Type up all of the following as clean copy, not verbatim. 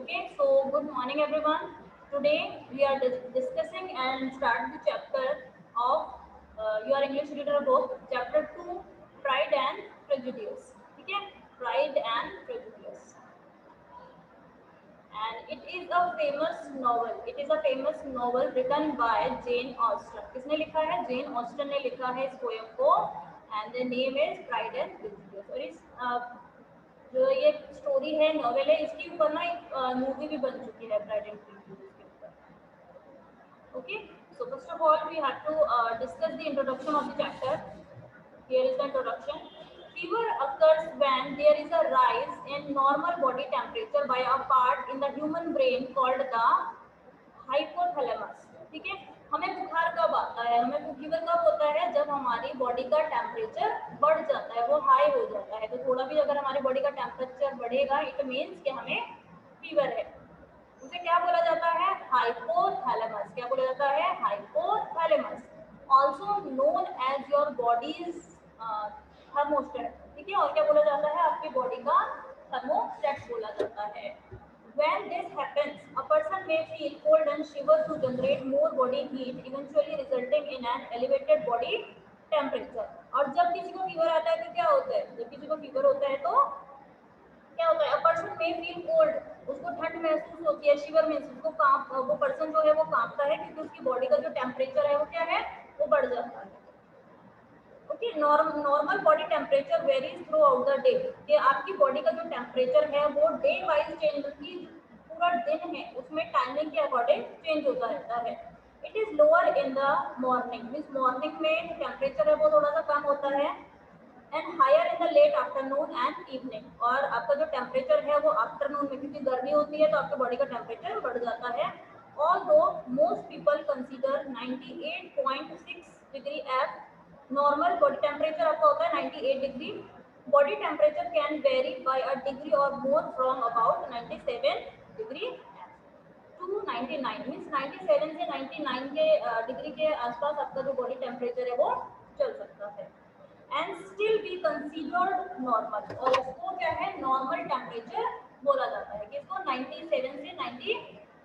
Okay, so good morning everyone. Today we are discussing and start the chapter of your English reader book, chapter 2, Pride and Prejudice. Okay, Pride and Prejudice. And it is a famous novel. It is a famous novel written by Jane Austen. किसने लिखा है? Jane Austen ने लिखा है इस poem को and the name is Pride and Prejudice. और इस जो ये स्टोरी है, नॉवेल है, इसके ऊपर ना एक मूवी भी बन चुकी है प्राइड एंड प्रेजुडिस के ऊपर. Okay, so first of all we have to discuss the introduction of the chapter. Here is the introduction. Fever occurs when there is a rise in normal body temperature by a part in the human brain called the hypothalamus. ठीक है, हमें बुखार कब आता है, हमें fever कब होता है? जब हमारी बॉडी का टेम्परेचर बढ़ जाता है, वो हाई हो जाता है. तो थोड़ा भी अगर हमारी बॉडी का टेम्परेचर बढ़ेगा, इट मीन्स कि हमें फीवर है. उसे क्या बोला जाता है? हाइपोथैलेमस. क्या बोला जाता है? Hypothalamus. Also known as your body's thermostat. ठीक है, और क्या बोला जाता है? आपकी बॉडी का थर्मोस्टेट बोला जाता है. When this happens, a person may feel cold and shiver to generate more body heat, eventually resulting in an elevated body temperature. और जब किसी को फीवर आता है तो क्या होता है? जब किसी को फीवर होता है तो क्या होता है? A person may feel cold, उसको ठंड महसूस होती है. शिवर मीन्स उसको वो पर्सन जो है वो कांपता है क्योंकि उसकी बॉडी का जो टेम्परेचर है वो क्या है? वो बढ़ जाता है. Okay, normal body temperature varies through out the day. कि आपकी बॉडी का जो टेम्परेचर है वो डे वाइज चेंज होती है. पूरा दिन है उसमें टाइमिंग के अकॉर्डिंग चेंज होता रहता है. It is lower in the morning. Means morning में जो टेम्परेचर है वो थोड़ा सा कम होता है. And higher in the late afternoon and evening. और आपका जो टेम्परेचर है वो आफ्टरनून में, क्योंकि गर्मी होती है तो आपकी बॉडी का टेम्परेचर बढ़ जाता है. Although most people consider 98.6 degree as normal body temperature. आपका होता है 98 degree. Body temperature can vary by a degree or more from about 97 degree to 99. Means 97 से 99 के डिग्री के आसपास आपका जो बॉडी टेम्परेचर है वो चल सकता है. And still be considered normal. और इसको क्या है? नॉर्मल टेम्परेचर बोला जाता है. कि इसको 97 से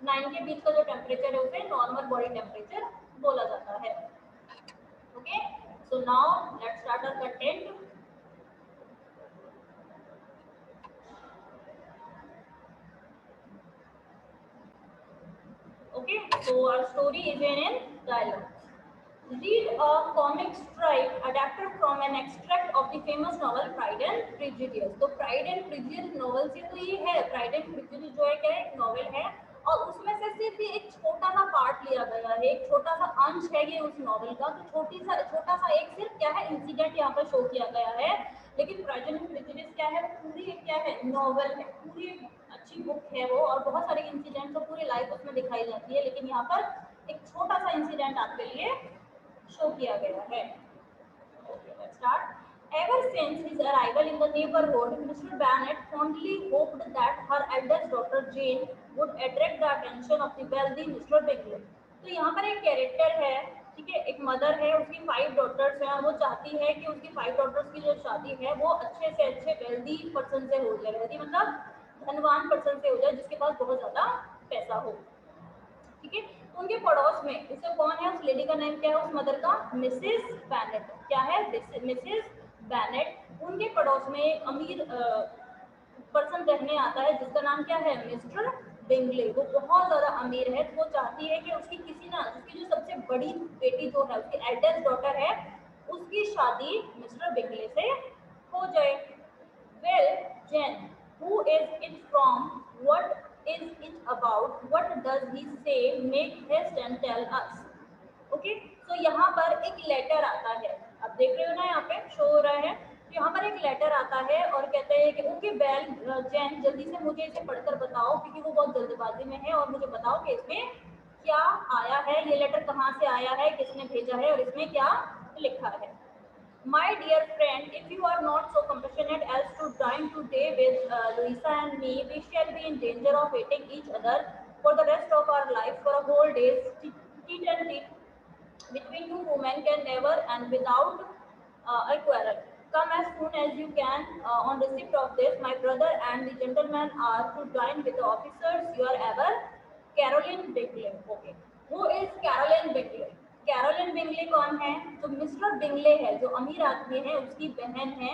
99 के बीच का जो टेम्परेचर है उसे नॉर्मल बॉडी टेम्परेचर बोला जाता है. Okay, so now let's start our content. Okay, so our story is in dialogue. Read a comic strip adapted from an extract of the famous novel Pride and Prejudice. तो Pride and Prejudice novel से तो ये है. Pride and Prejudice जो है क्या है? एक नॉवल है और उसमें से सिर्फ एक छोटा सा पार्ट लिया गया है, एक छोटा सा अंश है ये उस नॉवल का. तो छोटा सा एक सिर्फ क्या है? इंसिडेंट यहाँ पर शो किया गया है. लेकिन प्राइड एंड प्रेजुडिस क्या है? पूरी क्या है? नॉवल है. पूरी अच्छी बुक है वो और बहुत सारे इंसिडेंट तो पूरी लाइफ उसमें दिखाई जाती है. लेकिन यहाँ पर एक छोटा सा इंसिडेंट आपके लिए शो किया गया है. Okay, let's start. Ever since his arrival in the neighborhood, Mr. Bennet fondly hoped that her eldest daughter Jane would attract the attention of the wealthy Mr. Bingley. तो यहाँ पर एक कैरेक्टर है, ठीक है, एक मदर है, उसकी 5 डॉटर्स हैं. वो चाहती है कि उसकी 5 डॉटर्स की जो शादी है वो अच्छे से अच्छे वेल्दी पर्सन से हो जाए. वेल्दी मतलब धनवान पर्सन से हो जाए जिसके पास बहुत ज़्यादा पैसा हो. ठीक है, उनके पड़ोस में उसे कौन है? उस लेडी का नाम क्या है? उस मदर का मिसेस बैनेट. क्या है? Mrs Bennet. उनके पड़ोस में एक अमीर पर्सन रहने आता है जिसका नाम क्या है? Mister Bingley. वो बहुत ज़्यादा अमीर है. तो वो चाहती है कि उसकी उसकी जो सबसे बड़ी बेटी जो है, उसकी एल्डेस्ट डॉटर है, उसकी शादी मिस्टर बिंगले से हो जाए. Well Jane, who is it from, what is it about, what does he say, make haste and tell us. Okay, तो यहाँ पर एक लेटर आता है. आप देख रहे हो ना, यहाँ पे शो हो रहा है. यहाँ पर एक लेटर आता है और कहते हैं कि ओके बेल जैन, जल्दी से मुझे इसे पढ़कर बताओ क्योंकि वो बहुत जल्दबाजी में है, और मुझे बताओ कि इसमें क्या आया है, ये लेटर कहाँ से आया है, किसने भेजा है और इसमें क्या लिखा है. My dear friend, if you are not so compassionate as to dine today with Louisa and me, we shall be in danger of hating each other for the rest of our life. For a whole day's teat and teat between two women can never and without a quarrel. Come as soon as you can. On receipt of this, my brother and the gentleman are to dine with the officers. Your ever, Caroline Bingley. Okay. Who is Caroline Bingley? Caroline Bingley कौन है? जो mister Bingley है, जो अमीर आदमी है, उसकी बहन है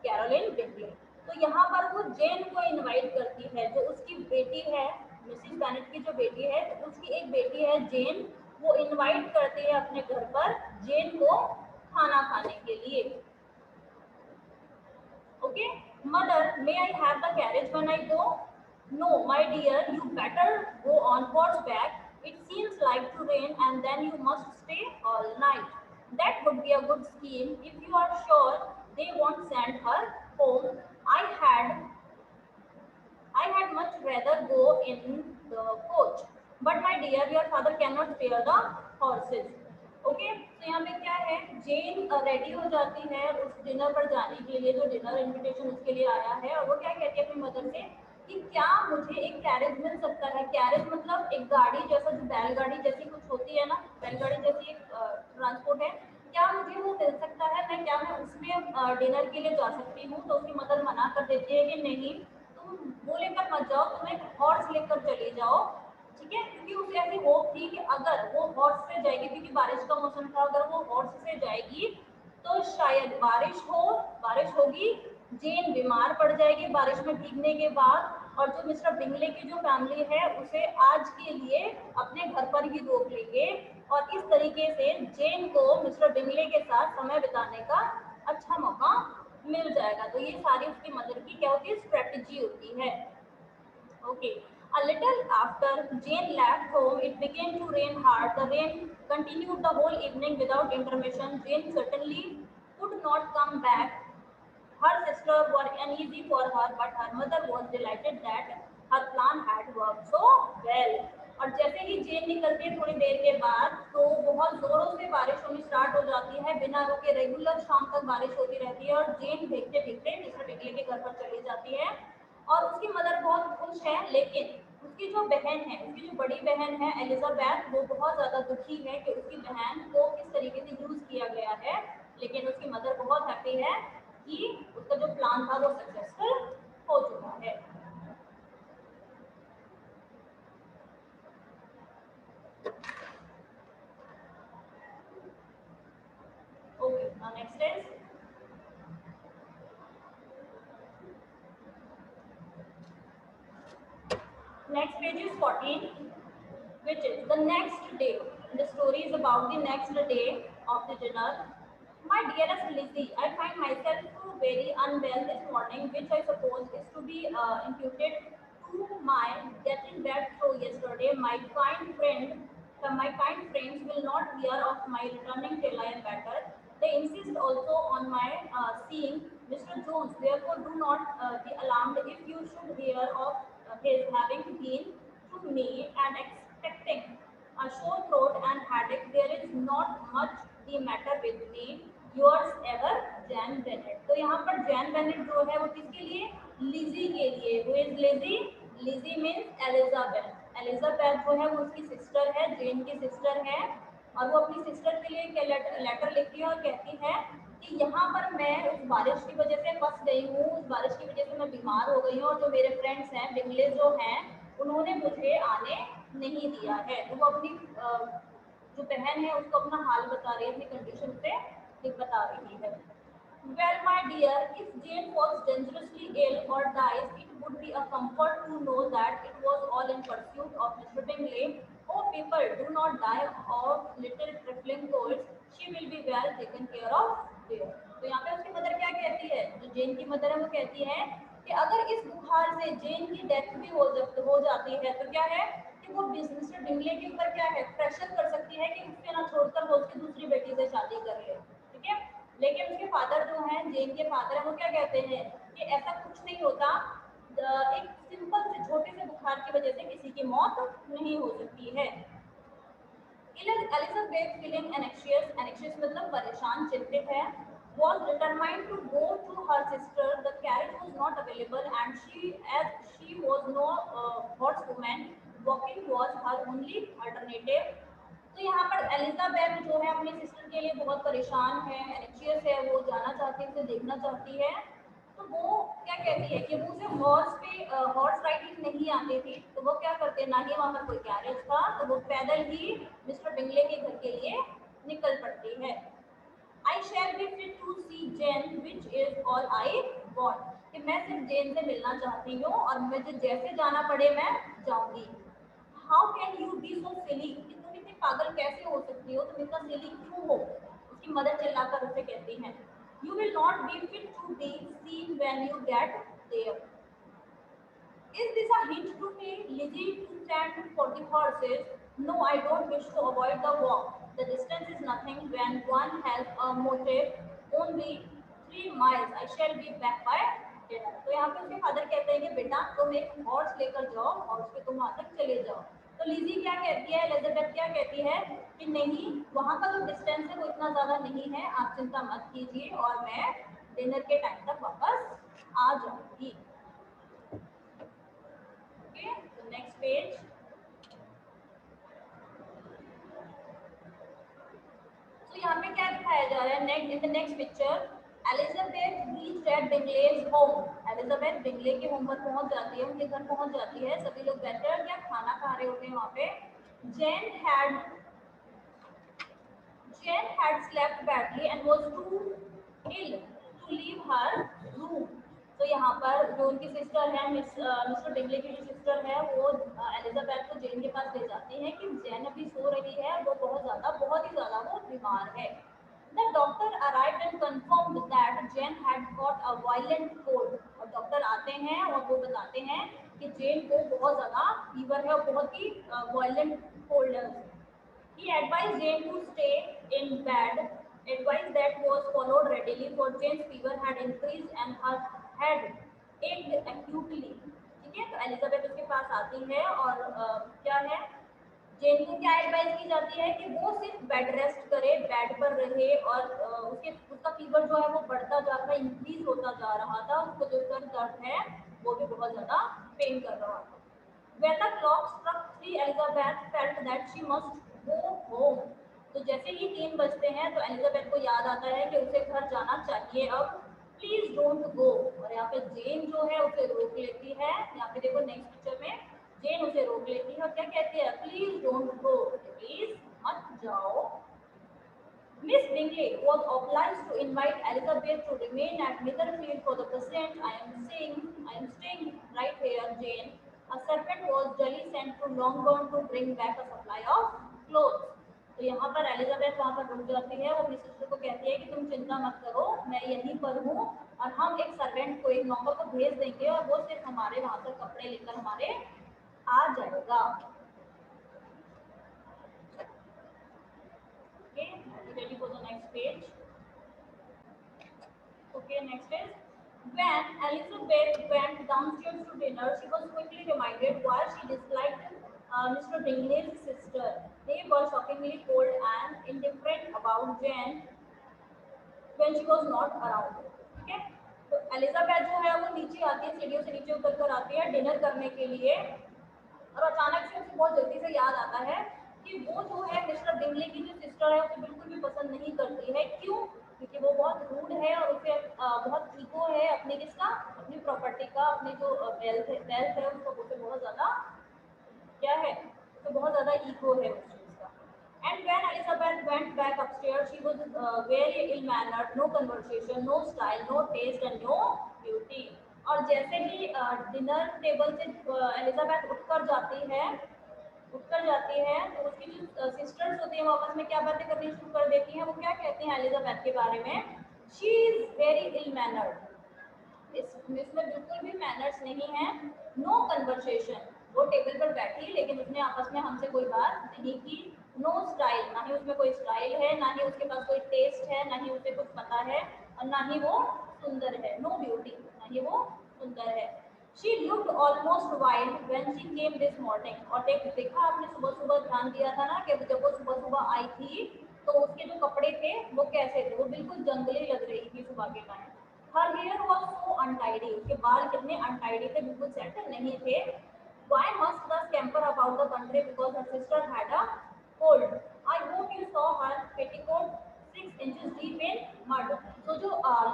कैरोलिन बिंगले। तो यहाँ पर वो जेन को इनवाइट करती है, जो उसकी बेटी है, मिसिस बेनेट की जो बेटी है, तो उसकी एक बेटी है जेन, वो इनवाइट करती है अपने घर पर जेन को खाना खाने के लिए। Okay, mother, may I have the carriage when I go? No, my dear, you better go on horseback. It seems like to rain and then you must stay all night. That would be a good scheme if you are sure they won't send her home. I had much rather go in the coach. But my dear, your father cannot spare the horses. Okay, तो यहाँ पे क्या है, जेन ready हो जाती है उस dinner पर जाने के लिए, जो डिनर इनविटेशन उसके लिए आया है, और वो क्या कहती है अपनी मदर से कि क्या मुझे एक कैरेज मिल सकता है। कैरेज मतलब एक गाड़ी जैसा, जो बैलगाड़ी जैसी कुछ होती है ना, बैलगाड़ी जैसी एक ट्रांसपोर्ट है, क्या मुझे वो मिल सकता है, मैं उसमें डिनर के लिए जा सकती हूँ। तो उसकी मदर मना कर देती है कि नहीं, तुम वो लेकर मत जाओ, तुम एक हॉर्स लेकर चले जाओ, ठीक है। क्योंकि उसे ऐसी होप थी कि अगर वो हॉर्स से जाएगी, क्योंकि बारिश का मौसम था, अगर वो हॉर्स से जाएगी तो शायद बारिश होगी, जेन बीमार पड़ जाएगी बारिश में भीगने के बाद, और जो मिस्टर बिंगले की जो फैमिली है उसे आज के लिए अपने घर पर ही रोक लेंगे, और इस तरीके से जेन को मिस्टर बिंगले के साथ समय बिताने का अच्छा मौका मिल जाएगा। तो ये सारी उसकी मदर की क्या होती है, स्ट्रेटेजी होती है। Okay. A little after Jane left home, it began to rain hard. The rain continued the whole evening without intermission. Jane certainly could not come back. Her sister were uneasy for her, but her mother was delighted that her plan had worked so well. और जैसे ही जेन निकलती है थोड़ी देर के बाद, तो बहुत जोरों से बारिश होनी स्टार्ट हो जाती है, बिना रुके रेगुलर शाम तक बारिश होती रहती है, और जेन भीगते भीगते मिस्टर बिगले के घर पर चली जाती है, और उसकी मदर बहुत खुश है। लेकिन उसकी जो बहन है, उसकी जो बड़ी बहन है एलिजाबेथ, वो बहुत ज़्यादा दुखी है कि उसकी बहन को किस तरीके से यूज़ किया गया है। लेकिन उसकी मदर बहुत हैप्पी है कि उसका जो प्लान था वो सक्सेसफुल हो चुका है। Okay, now next is next page is 14, which is the next day. The story is about the next day of the dinner. My dearest Lizzie, I find myself very unwell this morning, which I suppose is to be imputed to my getting back through yesterday. My kind friends will not hear of my returning till I am better. They insist also on my seeing Mr. Jones. Therefore, do not be alarmed if you should hear of his having been to me and expecting a sore throat and headache. There is not much the matter with me. Yours ever, Jain Bennett. तो यहाँ पर Jain Bennett जो है वो किसके लिए, लिजी के लिए। वो is Lizzy, Lizzy means Elizabeth. Elizabeth जो है वो उसकी सिस्टर है, जेन की सिस्टर है, और वो अपनी सिस्टर के लिए लेटर लिखती है और कहती है कि यहाँ पर मैं उस बारिश की वजह से फंस गई हूँ, उस बारिश की वजह से मैं बीमार हो गई हूँ, और जो मेरे फ्रेंड्स हैं बिंगले जो हैं उन्होंने मुझे आने नहीं दिया है। तो वो अपनी जो बहन है उसको अपना हाल बता रही है, अपनी कंडीशन से बता रही है। Well, my dear, if Jane was dangerously ill or dies, it would be a comfort to know that it was all in pursuit of Mr. Bingley. Oh, people, do not die of little trifling colds. She will be well taken care of there. तो यहाँ पे उसकी mother क्या कहती है, जो जेन की mother है वो कहती है कि अगर इस बुखार से जेन की डेथ भी हो जाती है तो क्या है कि वो मिस्टर बिंगले के ऊपर क्या है, प्रेशर कर सकती है कि उसके ना छोड़कर वो उसकी दूसरी बेटी से शादी कर ले, ठीक है। लेकिन उसके फादर जो हैं, जेन के फादर हैं, वो क्या कहते हैं कि ऐसा कुछ नहीं होता, एक सिंपल से छोटे से बुखार की वजह से किसी की मौत नहीं हो सकती है। एलिजाबेथ फीलिंग एनेक्शियस मतलब परेशान, चिंतित है, was determined to go to her sister. The carriage was not available and she was no horsewoman, walking was her only alternative. तो यहाँ पर एलिजाबेथ जो है अपनी सिस्टर के लिए बहुत परेशान है, एंग्जियस है, वो जाना चाहती है, उसे देखना चाहती है। तो वो क्या कहती है कि वो उसे हॉर्स राइडिंग नहीं आती थी, तो वो क्या करते हैं, ना ही वहाँ पर कोई कैरेज था, तो वो पैदल ही मिस्टर बिंगले के घर के लिए निकल पड़ती है। I shall be fit to see Jane which is all I want, कि मैं सिर्फ जेन से मिलना चाहती हूँ और मुझे जैसे जाना पड़े मैं जाऊंगी। हाउ कैन यू बी सो सिली, कि तुम इतनी पागल कैसे हो सकती हो, तुम इतना सिली क्यों हो, उसकी मदर चिल्लाकर उसे कहती है। You will not be fit to be seen when you get there. Is this a hint to me, Lizzie, to stand for the horses? No, I don't wish to avoid the walk. The distance is nothing when one has a motive. Only 3 miles. I shall be back by dinner. तो यहाँ पे उसके father कहते हैं कि बेटा तुम एक हॉर्स लेकर जाओ, हॉर्स पे तुम वहाँ तक चले जाओ। तो लिजी क्या कहती है, एलिजाबेथ क्या कहती है कि नहीं, वहाँ का जो डिस्टेंस है वो इतना ज़्यादा नहीं है, आप चिंता मत कीजिए और मैं डिनर के टाइम तक वापस आ जाऊंगी। Okay, so next page. So यहाँ पे क्या दिखाया जा रहा है, next in the next picture, Elizabeth reached at Bingley's home. Elizabeth Bingley के होम पर पहुंच जाती है, उनके घर पहुंच जाती है, सभी लोग बैठे हैं क्या खाना खा रहे होते हैं वहाँ पे। जेन had Jen had slept badly and was too ill to leave her room. तो यहाँ पर जो उनकी सिस्टर है, मिस्टर बिंगले की जो सिस्टर है, वो एलिजाबेथ को जेन के पास ले जाती है कि जेन अभी सो रही है, वो बहुत ही ज़्यादा वो बीमार है। The doctor arrived and confirmed that Jane had got a violent cold. और डॉक्टर आते हैं और वो बताते हैं कि जेन को बहुत ज़्यादा फीवर है और बहुत ही वायलेंट कोल्ड है। He advised Jane to stay in bed, advice that was followed readily, for Jane's fever had increased and her head ached acutely. ठीक है, तो एलिजाबेथ उसके पास आती है और क्या है, जेन को क्या एडवाइस की जाती है कि वो सिर्फ बेड रेस्ट करे, बेड पर रहे और उसका फीवर जो है वो बढ़ता जा रहा, इंक्रीज होता जा रहा था, उसको जो सर दर्द है वो भी बहुत ज़्यादा पेन कर रहा था। When the clock struck 3, Elizabeth felt that she must go home. तो जैसे ही 3 बजते हैं तो एलिजाबेथ को याद आता है कि उसे घर जाना चाहिए अब। प्लीज डोंट गो, और यहाँ पे जेन जो है उसे रोक लेती है। यहाँ पे देखो नेक्स्ट पिक्चर में जेन उसे रोक लेती है और क्या कहती है, प्लीज डोंट गो, प्लीज मत जाओ। Miss Bingley was obliged to invite Elizabeth to remain at Netherfield for the present. I am staying right here, Jane. A servant was duly sent to Longbourn to bring back a supply of clothes. तो यहाँ पर Elizabeth वहाँ पर रुक जाती है, वो अपनी सिस्टर को कहती है कि तुम चिंता मत करो, मैं यहीं पर हूँ और हम एक सर्वेंट को, एक नौकर को भेज देंगे और वो सिर्फ हमारे वहाँ से कपड़े लेकर हमारे आ जाएगा। Okay, ready for the next page. Okay, next is, when Elizabeth went downstairs to dinner, she was quickly reminded why she disliked Mr. Bingley's sister. They were shockingly cold and indifferent about Jane when she was not around. ठीक है, तो Elizabeth जो है वो नीचे आती है, सीढ़ियों से नीचे उतर कर आती है डिनर करने के लिए और अचानक से उसे बहुत जल्दी से याद आता है कि वो जो है मिस्टर बिंगले की जो सिस्टर है उसे बिल्कुल भी पसंद नहीं करती है। क्यों? क्योंकि वो बहुत रूड है और उसे बहुत ईगो है अपने किसका, अपनी प्रॉपर्टी का, अपनी जो वेल्थ है उसको उसे बहुत ज़्यादा क्या है, उसे बहुत ज़्यादा ईगो है उस चीज़ का। And when Elizabeth went back upstairs, she was very ill-mannered, no conversation, no style, no taste, and no beauty. और जैसे ही डिनर टेबल से एलिजाबेथ उठकर जाती है तो उसकी जो सिस्टर्स होती हैं वो आपस में क्या बातें करनी शुरू कर देती हैं। वो क्या कहती हैं एलिजाबेथ के बारे में, she is very ill mannered, इसमें बिल्कुल भी मैनर्स नहीं है। नो कन्वर्सेशन, वो टेबल पर बैठी लेकिन उसने आपस में हमसे कोई बात नहीं की। नो स्टाइल, ना ही उसमें कोई स्टाइल है, ना ही उसके पास कोई टेस्ट है, ना ही उसे कुछ पता है और ना ही वो सुंदर है। नो ब्यूटी, ना ही वो सुंदर है। She looked almost wild when she came this morning. और देखा आपने सुबह सुबह ध्यान दिया था ना कि जब वो सुबह सुबह आई थी तो उसके जो कपड़े थे वो कैसे थे, वो बिल्कुल जंगली लग रही थी सुबह के time. Her hair was so untidy, उसके बाल कितने अनटाइडी थे, बिल्कुल सेट नहीं थे। Why must the scamper about the country because her sister had a cold? I hope you saw her petticoat 6 inches deep in mud. तो जो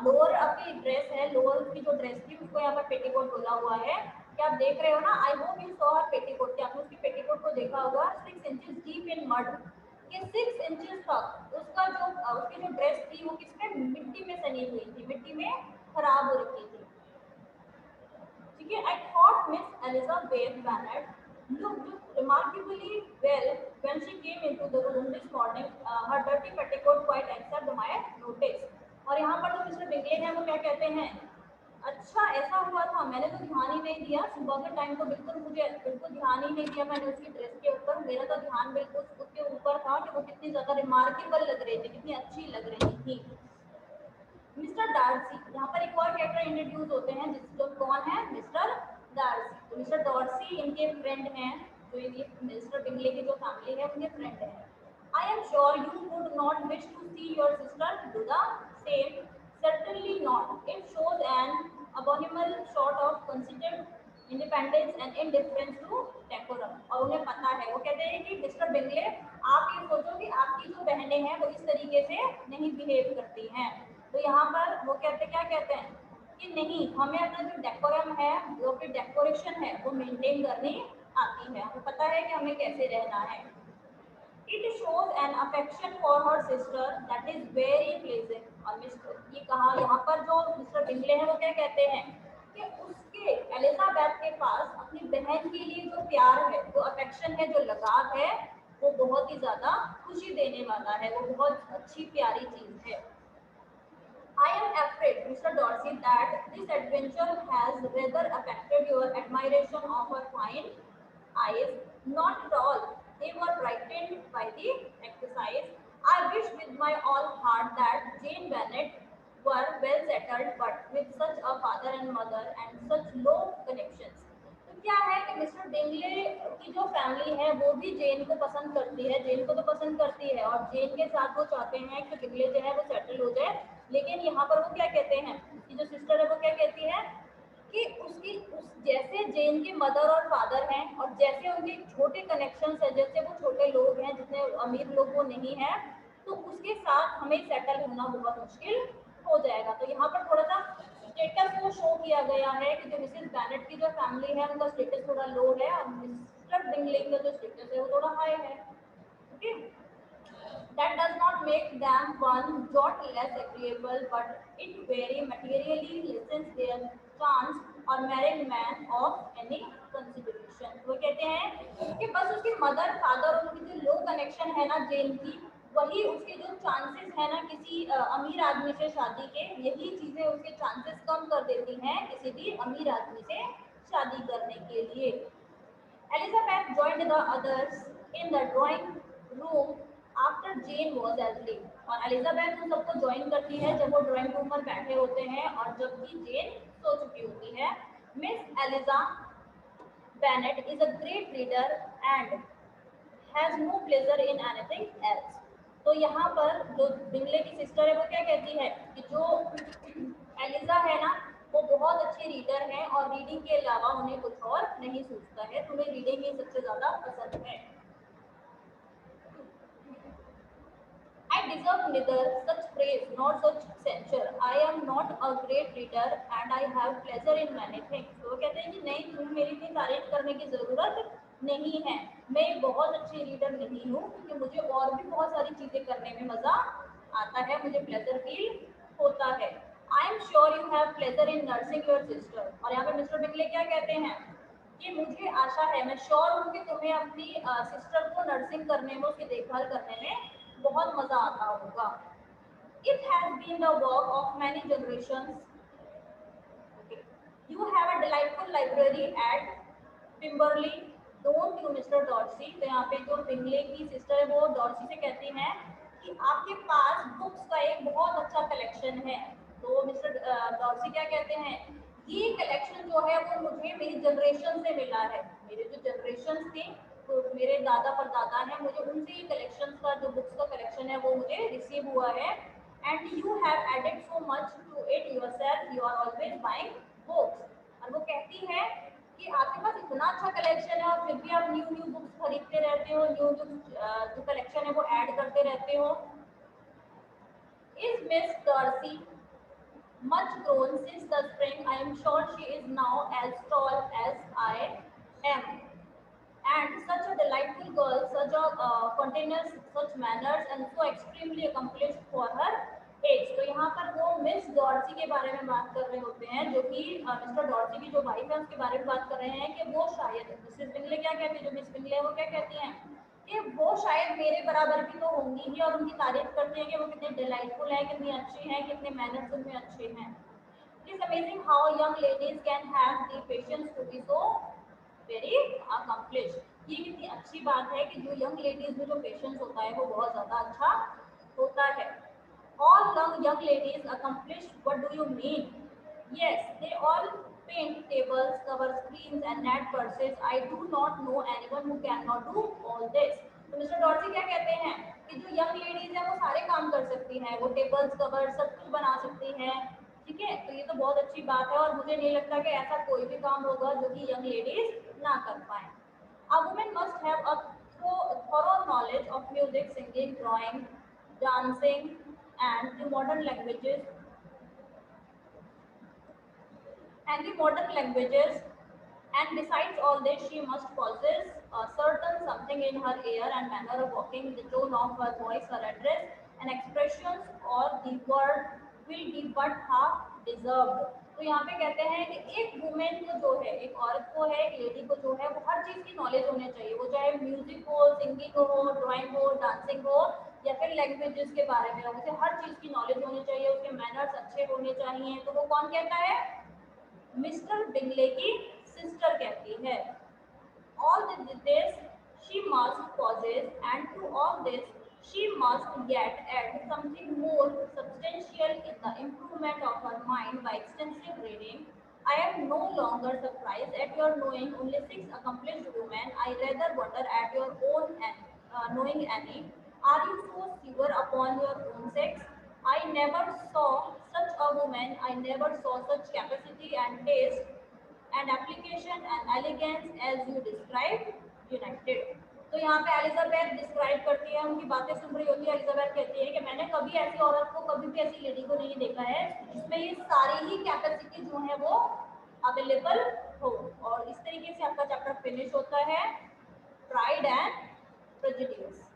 lower आपकी ड्रेस है, लोअर की जो ड्रेस थी उसको यहाँ पर पेटीकोट बोला हुआ है। क्या आप देख रहे हो ना? I hope you saw her petticoat, क्या आपने उसकी पेटीकोट को देखा होगा? 6 inches डीप इन मड, ये 6 inches तक उसका जो उसकी जो ड्रेस थी वो किसमें, मिट्टी में सनी हुई थी, मिट्टी में खराब हो रखी थी। ठीक है। I thought Miss Elizabeth Bennet looked remarkably well when she came into the room this morning. Her dirty petticoat quite accepted my notice. और यहाँ पर जो मिस्टर बिगले हैं वो क्या कहते हैं, अच्छा ऐसा हुआ था, मैंने तो ध्यान ही नहीं दिया, सुबह के टाइम तो मुझे बिल्कुल ध्यान ही नहीं दिया मैंने उसकी ड्रेस के ऊपर, मेरा तो ध्यान बिल्कुल उसके ऊपर था कि वो कितनी ज़्यादा रिमार्केबल लग रही थी, कितनी अच्छी लग रही थी। मिस्टर डार्सी, यहाँ पर एक और कैरेक्टर इंट्रोड्यूस होते हैं जिसको कौन है, मिस्टर डार्सी। तो मिस्टर डार्सी इनके फ्रेंड हैं, जो ये मिस्टर बिंगले की जो फैमिली है उनके फ्रेंड हैं। I am sure you would not wish to see your sister do the same, certainly not, it shows an abominable sort of considered independence and indifference to decorum। और उन्हें पता है, वो कहते हैं कि मिस्टर बिंगले आप ये सोचो कि आपकी जो बहनें हैं वो इस तरीके से नहीं बिहेव करती हैं। तो यहाँ पर वो कहते क्या कहते हैं कि नहीं, हमें अपना जो डेकोरम है, जो कि डेकोरेशन है वो मेंटेन करनी आती है, हमें पता है कि हमें कैसे रहना है। It shows an affection for her sister that is very pleasant। और मिस्टर ये कहा, यहाँ पर जो मिस्टर बिंगले हैं वो क्या कहते हैं कि उसके एलिजाबेथ के पास अपनी बहन के लिए जो प्यार है, जो अफेक्शन है, जो लगाव है, वो बहुत ही ज्यादा खुशी देने वाला है, वो बहुत अच्छी प्यारी चीज है। I am afraid, Mr. Dorsey, that this adventure has rather affected your admiration of her fine eyes. Not at all. They were brightened by the exercise. I wish with my all heart that Jane Bennet were well settled, but with such a father and mother and such low connections. तो क्या है कि mister Bingley की जो family है वो भी जेन को पसंद करती है, जेन को तो पसंद करती है, और जेन के साथ वो चाहते हैं कि बिंगले जो है वो सेटल हो जाए। लेकिन यहाँ पर वो क्या कहते हैं, उसकी जो सिस्टर है वो क्या कहती है कि उसकी जैसे जेन के मदर और फादर हैं और जैसे उनके छोटे कनेक्शंस है, जैसे वो छोटे लोग हैं, जितने अमीर लोग वो नहीं है, तो उसके साथ हमें सेटल होना बहुत मुश्किल हो जाएगा। तो यहाँ पर थोड़ा सा स्टेटस को शो किया गया है कि जो मिसेस बैनेट की जो फैमिली है उनका स्टेटस थोड़ा लो है और मिस्टर बिंगले का जो स्टेटस है वो थोड़ा हाई है। Okay, that does not make them one jot less agreeable, but it very materially lessens their chance or marrying man of any consideration। वो कहते हैं कि बस उसकी मदर फादर और उनकी जो लो कनेक्शन है ना जेन की, वही उसके जो चांसेस है ना किसी अमीर आदमी से शादी के, यही चीजें उसके चांसेस कम कर देती हैं किसी भी अमीर आदमी से शादी करने के लिए। Elizabeth joined the others in the drawing room after Jane was asleep। और एलिजाबेथ उन सबको ज्वाइन करती है जब वो ड्राइंग रूम पर बैठे होते हैं और जबकि जेन सो चुकी होती है। Miss Eliza Bennet is a great reader and has no pleasure in anything else. तो यहाँ पर जो बिंगले की सिस्टर है वो क्या कहती है कि जो एलिजा है ना वो बहुत अच्छी रीडर है और रीडिंग के अलावा उन्हें कुछ और नहीं सूझता है, तुम्हें रीडिंग ही सबसे ज्यादा पसंद है। I deserve neither such praise nor such censure. I am not a great reader and I have pleasure in many things। तो वो कहते हैं कि नहीं, तुम्हें मेरी इतनी तारीफ करने की जरूरत नहीं है, मैं बहुत अच्छी रीडर नहीं हूँ क्योंकि मुझे और भी बहुत सारी चीजें करने में मजा आता है, मुझे प्लेजर फील होता है। आई am sure you have pleasure in nursing your sister. और यहाँ पे मिस्टर बिंगले क्या कहते हैं कि मुझे आशा है, मैं श्योर हूँ कि तुम्हें अपनी सिस्टर को नर्सिंग करने में, उसकी देखभाल करने में बहुत मजा आता होगा। It has been the work of many generations। Okay. You have a delightful library at Pimberley, don't you, Mr. Dorsey? तो यहाँ पे जो बिंगले की सिस्टर है वो डॉर्सी से कहती हैं कि आपके पास बुक्स का एक बहुत अच्छा कलेक्शन है। तो मिस्टर डॉर्सी क्या कहते हैं, ये कलेक्शन जो है वो मुझे मेरी जनरेशन से मिला है, मेरे जो जनरेशन थे तो मेरे दादा परदादा हैं, मुझे उनसे ये कलेक्शन का जो बुक्स का कलेक्शन है वो मुझे रिसीव हुआ है। And you have added so much to it yourself, you are always buying books. और वो कहती है कि आपके पास इतना अच्छा कलेक्शन है और फिर भी आप न्यू न्यू बुक्स खरीदते रहते हो, न्यू जो कलेक्शन है वो ऐड करते रहते हो। Is Miss Darcy much grown since the spring? I am sure she is now as tall as I am. And such a delightful girl, such a continuous, such manners, and so extremely accomplished for her age. तो यहाँ पर वो miss Dorsey के बारे में बात कर रहे होते हैं, जो कि मिस्टर डॉर्सी की जो वाइफ है उसके बारे में बात कर रहे हैं कि वो शायद, मिसेस बिंगले क्या कहती है, जो मिस बिंगले है वो क्या कहती हैं कि वो शायद मेरे बराबर की तो होंगी ही, और उनकी तारीफ करती है कि वो कितने डिलाइटफुल है, कितनी अच्छी हैं, कितने मैनर्स उनमें अच्छे हैं। It is amazing how young ladies can have the patience to be so very accomplished. ये कितनी अच्छी बात है कि जो यंग लेडीज में जो पेशेंस होता है वो बहुत ज्यादा अच्छा होता है। All young ladies accomplished, what do you mean? Yes, they all paint tables, cover screens and knit purses. I do not know anyone who cannot do all this. तो मिस्टर डॉर्सी क्या कहते हैं कि जो यंग लेडीज है वो सारे काम कर सकती हैं, वो टेबल्स कवर सब कुछ बना सकती हैं, ठीक है। तो ये तो बहुत अच्छी बात है, और मुझे नहीं लगता कि ऐसा कोई भी काम होगा जो कि यंग लेडीज ना कर पाए। A woman must have a thorough knowledge of music, singing, drawing, dancing, and the modern languages and besides all this, she must possess a certain something in her air and manner of walking, the tone of her voice, her address, and expressions, or the word will be but half deserved. तो यहाँ पे कहते हैं कि एक women को जो है, एक औरत को है, एक लेडी को जो है, वो हर चीज़ की नॉलेज होनी चाहिए, वो चाहे म्यूजिक हो, सिंगिंग हो, ड्राइंग हो, डांसिंग हो, या फिर लैंग्वेजेस के बारे में हो, उसे हर चीज़ की नॉलेज होनी चाहिए, उसके मैनर्स अच्छे होने चाहिए। तो वो कौन कहता है? मिस्टर बिंगले की सिस्टर कहती है। All this she must possess, and to all this she must yet add something more substantial in the improvement of her mind by extensive reading. I am no longer surprised at your knowing only 6 accomplished women. I rather wonder at your own knowing any. Are you so sure upon your own sex? I never saw such a woman. I never saw such capacity and taste and application and elegance as you describe united। तो यहाँ पे Elizabeth describe करती है, उनकी बातें सुन रही होती है, एलिजाबेथ कहती है कि मैंने कभी ऐसी औरत को, कभी भी ऐसी लेडी को नहीं देखा है जिसमें ये सारी ही कैपेसिटी जो है वो अवेलेबल हो। और इस तरीके से आपका चैप्टर फिनिश होता है, प्राइड एंड प्रेजुडिस।